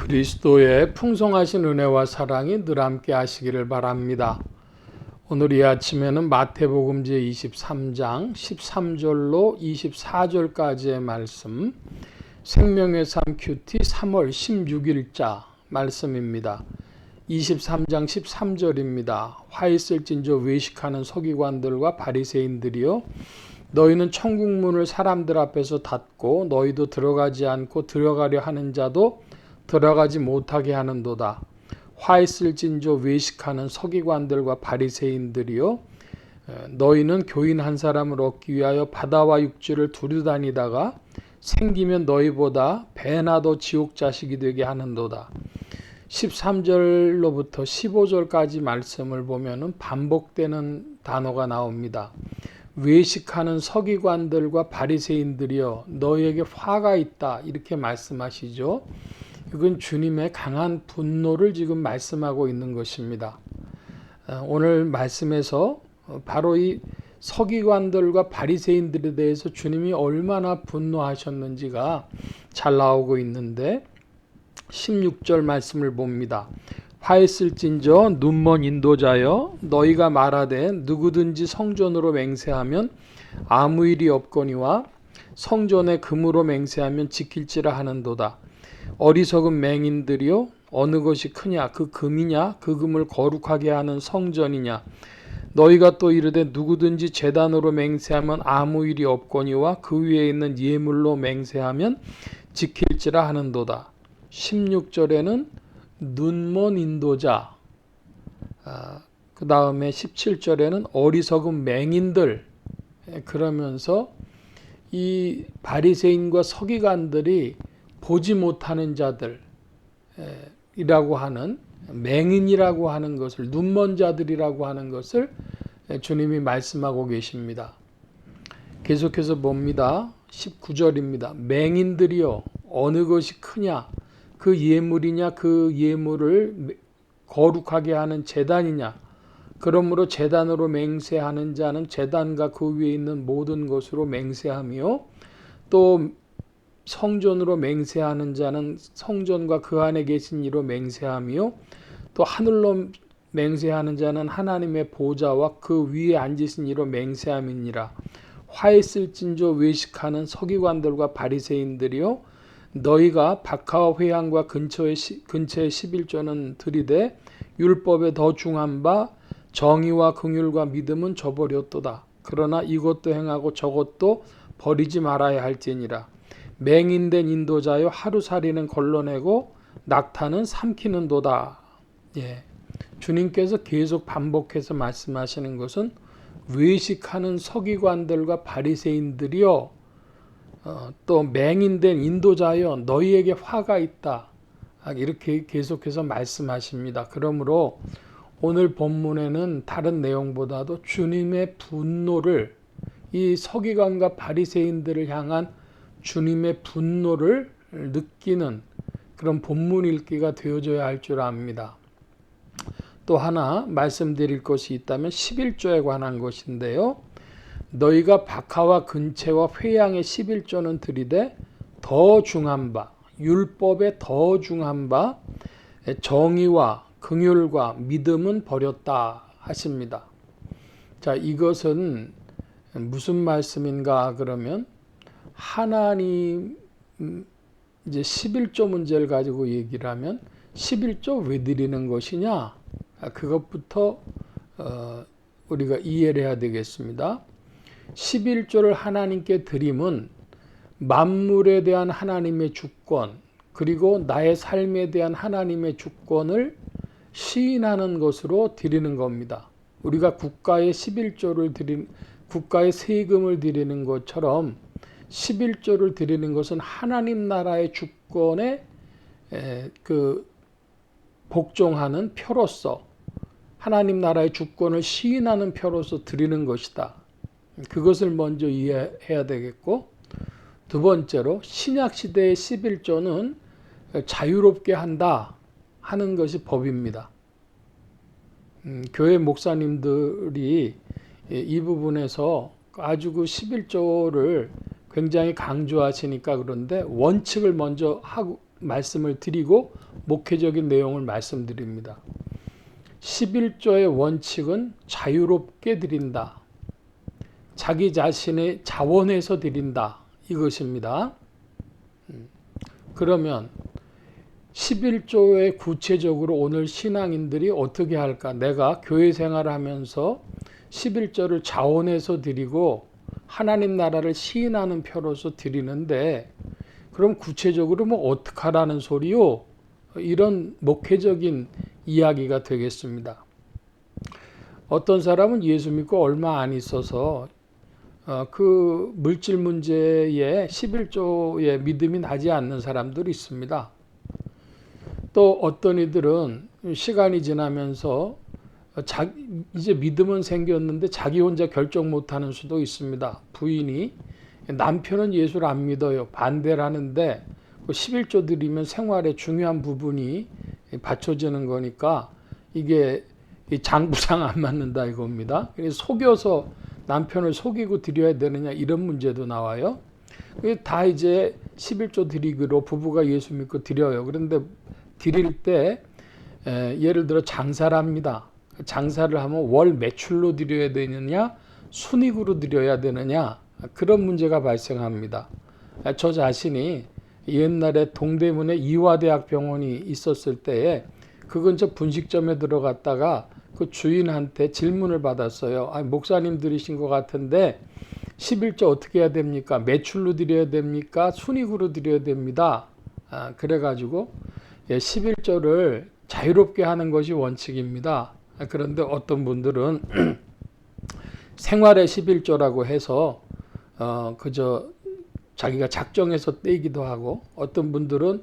그리스도의 풍성하신 은혜와 사랑이 늘 함께 하시기를 바랍니다. 오늘 이 아침에는 마태복음 제23장 13절로 24절까지의 말씀, 생명의 삶 큐티 3월 16일자 말씀입니다. 23장 13절입니다. 화 있을진저 외식하는 서기관들과 바리새인들이여, 너희는 천국 문을 사람들 앞에서 닫고 너희도 들어가지 않고 들어가려 하는 자도 들어가지 못하게 하는도다. 화 있을진저 외식하는 서기관들과 바리새인들이여, 너희는 교인 한 사람을 얻기 위하여 바다와 육지를 두루다니다가 생기면 너희보다 배나 더 지옥 자식이 되게 하는도다. 13절로부터 15절까지 말씀을 보면은 반복되는 단어가 나옵니다. 외식하는 서기관들과 바리새인들이여, 너희에게 화가 있다, 이렇게 말씀하시죠. 이건 주님의 강한 분노를 지금 말씀하고 있는 것입니다. 오늘 말씀에서 바로 이 서기관들과 바리새인들에 대해서 주님이 얼마나 분노하셨는지가 잘 나오고 있는데, 16절 말씀을 봅니다. 화 있을진저 눈먼 인도자여, 너희가 말하되 누구든지 성전으로 맹세하면 아무 일이 없거니와 성전에 금으로 맹세하면 지킬지라 하는도다. 어리석은 맹인들이여, 어느 것이 크냐, 그 금이냐, 그 금을 거룩하게 하는 성전이냐. 너희가 또 이르되 누구든지 제단으로 맹세하면 아무 일이 없거니와 그 위에 있는 예물로 맹세하면 지킬지라 하는도다. 16절에는 눈먼 인도자, 그 다음에 17절에는 어리석은 맹인들, 그러면서 이 바리새인과 서기관들이 보지 못하는 자들이라고 하는, 맹인이라고 하는 것을, 눈먼 자들이라고 하는 것을 주님이 말씀하고 계십니다. 계속해서 봅니다. 19절입니다. 맹인들이여, 어느 것이 크냐, 그 예물이냐, 그 예물을 거룩하게 하는 제단이냐. 그러므로 제단으로 맹세하는 자는 제단과 그 위에 있는 모든 것으로 맹세하며, 또 성전으로 맹세하는 자는 성전과 그 안에 계신 이로 맹세하며, 또 하늘로 맹세하는 자는 하나님의 보좌와 그 위에 앉으신 이로 맹세함이니라. 화 있을진저 외식하는 서기관들과 바리새인들이요, 너희가 박하와 회당과 근처에 11조는 들이되 율법에 더 중한 바 정의와 긍휼과 믿음은 저버렸도다. 그러나 이것도 행하고 저것도 버리지 말아야 할지니라. 맹인된 인도자여, 하루살이는 걸러내고 낙타는 삼키는도다. 주님께서 계속 반복해서 말씀하시는 것은 외식하는 서기관들과 바리새인들이여, 또 맹인된 인도자여, 너희에게 화가 있다, 이렇게 계속해서 말씀하십니다. 그러므로 오늘 본문에는 다른 내용보다도 주님의 분노를, 이 서기관과 바리새인들을 향한 주님의 분노를 느끼는 그런 본문 읽기가 되어져야 할 줄 압니다. 또 하나 말씀드릴 것이 있다면 11조에 관한 것인데요. 너희가 박하와 근채와 회양의 11조는 들이되 더 중한 바, 율법에 더 중한 바 정의와 긍휼과 믿음은 버렸다 하십니다. 자, 이것은 무슨 말씀인가 그러면, 하나님 이제 11조 문제를 가지고 얘기를 하면 11조 왜 드리는 것이냐, 그것부터 우리가 이해를 해야 되겠습니다. 11조를 하나님께 드림은 만물에 대한 하나님의 주권, 그리고 나의 삶에 대한 하나님의 주권을 시인하는 것으로 드리는 겁니다. 우리가 국가에 11조를 국가의 세금을 드리는 것처럼 11조를 드리는 것은 하나님 나라의 주권에 복종하는 표로서, 하나님 나라의 주권을 시인하는 표로서 드리는 것이다. 그것을 먼저 이해해야 되겠고, 두 번째로 신약 시대의 11조는 자유롭게 한다 하는 것이 법입니다. 교회 목사님들이 이 부분에서 아주 그 11조를 굉장히 강조하시니까 그런데 원칙을 먼저 하고 말씀을 드리고 목회적인 내용을 말씀드립니다. 11조의 원칙은 자유롭게 드린다. 자기 자신의 자원에서 드린다. 이것입니다. 그러면 11조에 구체적으로 오늘 신앙인들이 어떻게 할까? 내가 교회 생활을 하면서 11조를 자원해서 드리고 하나님 나라를 시인하는 표로서 드리는데 그럼 구체적으로 뭐 어떻게 하라는 소리요? 이런 목회적인 이야기가 되겠습니다. 어떤 사람은 예수 믿고 얼마 안 있어서 그 물질 문제에 11조의 믿음이 나지 않는 사람들이 있습니다. 또 어떤 이들은 시간이 지나면서 이제 믿음은 생겼는데 자기 혼자 결정 못하는 수도 있습니다. 부인이 남편은 예수를 안 믿어요. 반대를 하는데 11조 드리면 생활에 중요한 부분이 받쳐지는 거니까 이게 장부장 안 맞는다 이겁니다. 속여서 남편을 속이고 드려야 되느냐 이런 문제도 나와요. 다 이제 11조 드리기로 부부가 예수 믿고 드려요. 그런데 드릴 때 예를 들어 장사를 합니다. 장사를 하면 월 매출로 드려야 되느냐 순이익으로 드려야 되느냐 그런 문제가 발생합니다. 저 자신이 옛날에 동대문에 이화대학병원이 있었을 때에 그 근처 분식점에 들어갔다가 그 주인한테 질문을 받았어요. 목사님들이신 것 같은데 11조 어떻게 해야 됩니까? 매출로 드려야 됩니까? 순이익으로 드려야 됩니다. 그래가지고 11조를 자유롭게 하는 것이 원칙입니다. 그런데 어떤 분들은 생활의 11조라고 해서 그저 자기가 작정해서 떼기도 하고 어떤 분들은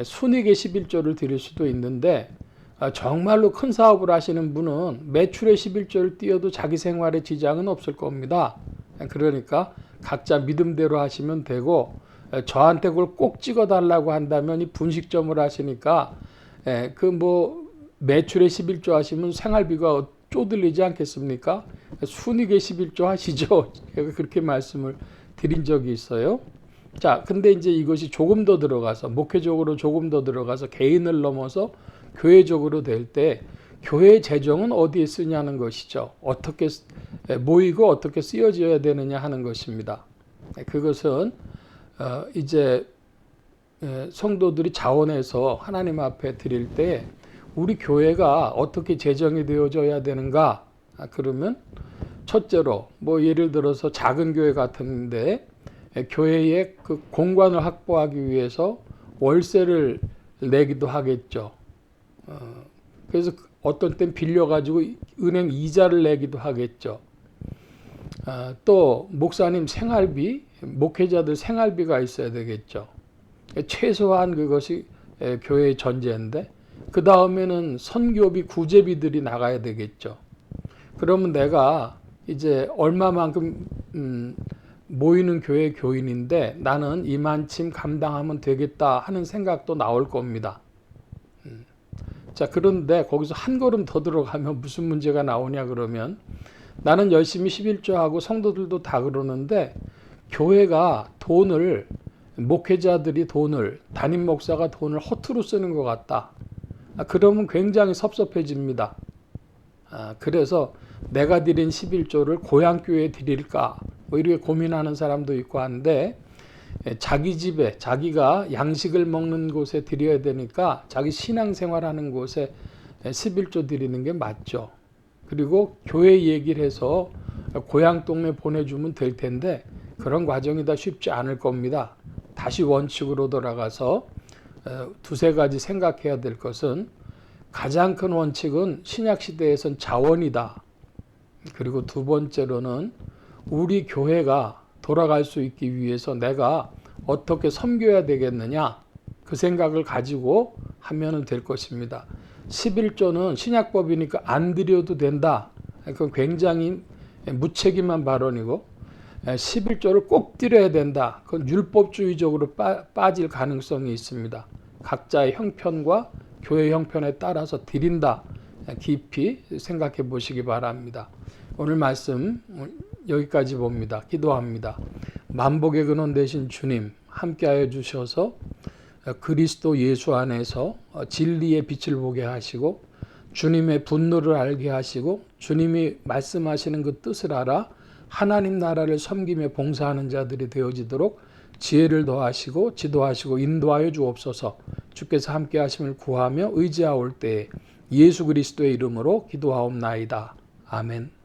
순이익의 11조를 드릴 수도 있는데 정말로 큰 사업을 하시는 분은 매출의 11조를 띄어도 자기 생활에 지장은 없을 겁니다. 그러니까 각자 믿음대로 하시면 되고 저한테 그걸 꼭 찍어달라고 한다면 이 분식점을 하시니까 그 뭐 매출의 11조 하시면 생활비가 쪼들리지 않겠습니까? 순이익의 11조 하시죠. 제가 그렇게 말씀을 드린 적이 있어요. 자, 근데 이제 이것이 조금 더 들어가서 목회적으로 조금 더 들어가서 개인을 넘어서 교회적으로 될 때 교회 재정은 어디에 쓰냐는 것이죠. 어떻게 모이고 어떻게 쓰여져야 되느냐 하는 것입니다. 그것은 이제 성도들이 자원해서 하나님 앞에 드릴 때 우리 교회가 어떻게 재정이 되어져야 되는가? 그러면 첫째로 뭐 예를 들어서 작은 교회 같은데 교회의 그 공간을 확보하기 위해서 월세를 내기도 하겠죠. 그래서 어떤 땐 빌려가지고 은행 이자를 내기도 하겠죠. 또 목사님 생활비, 목회자들 생활비가 있어야 되겠죠. 최소한 그것이 교회의 전제인데 그 다음에는 선교비, 구제비들이 나가야 되겠죠. 그러면 내가 이제 얼마만큼 모이는 교회 교인인데 나는 이만큼 감당하면 되겠다 하는 생각도 나올 겁니다. 자, 그런데 거기서 한 걸음 더 들어가면 무슨 문제가 나오냐 그러면 나는 열심히 11조하고 성도들도 다 그러는데 교회가 돈을 목회자들이 돈을 담임 목사가 돈을 허투루 쓰는 것 같다. 그러면 굉장히 섭섭해집니다. 그래서 내가 드린 11조를 고향교회에 드릴까 뭐 이렇게 고민하는 사람도 있고 한데 자기 집에 자기가 양식을 먹는 곳에 드려야 되니까 자기 신앙생활하는 곳에 11조 드리는 게 맞죠. 그리고 교회 얘기를 해서 고향 동네 보내주면 될 텐데 그런 과정이 다 쉽지 않을 겁니다. 다시 원칙으로 돌아가서 두세 가지 생각해야 될 것은 가장 큰 원칙은 신약시대에선 자원이다. 그리고 두 번째로는 우리 교회가 돌아갈 수 있기 위해서 내가 어떻게 섬겨야 되겠느냐 그 생각을 가지고 하면 될 것입니다. 11조는 신약법이니까 안 드려도 된다. 그건 굉장히 무책임한 발언이고 11조를 꼭 드려야 된다. 그건 율법주의적으로 빠질 가능성이 있습니다. 각자의 형편과 교회 형편에 따라서 드린다. 깊이 생각해 보시기 바랍니다. 오늘 말씀 여기까지 봅니다. 기도합니다. 만복의 근원 되신 주님 함께하여 주셔서 그리스도 예수 안에서 진리의 빛을 보게 하시고 주님의 분노를 알게 하시고 주님이 말씀하시는 그 뜻을 알아 하나님 나라를 섬기며 봉사하는 자들이 되어지도록 지혜를 더하시고 지도하시고 인도하여 주옵소서. 주께서 함께 하심을 구하며 의지하올 때에 예수 그리스도의 이름으로 기도하옵나이다. 아멘.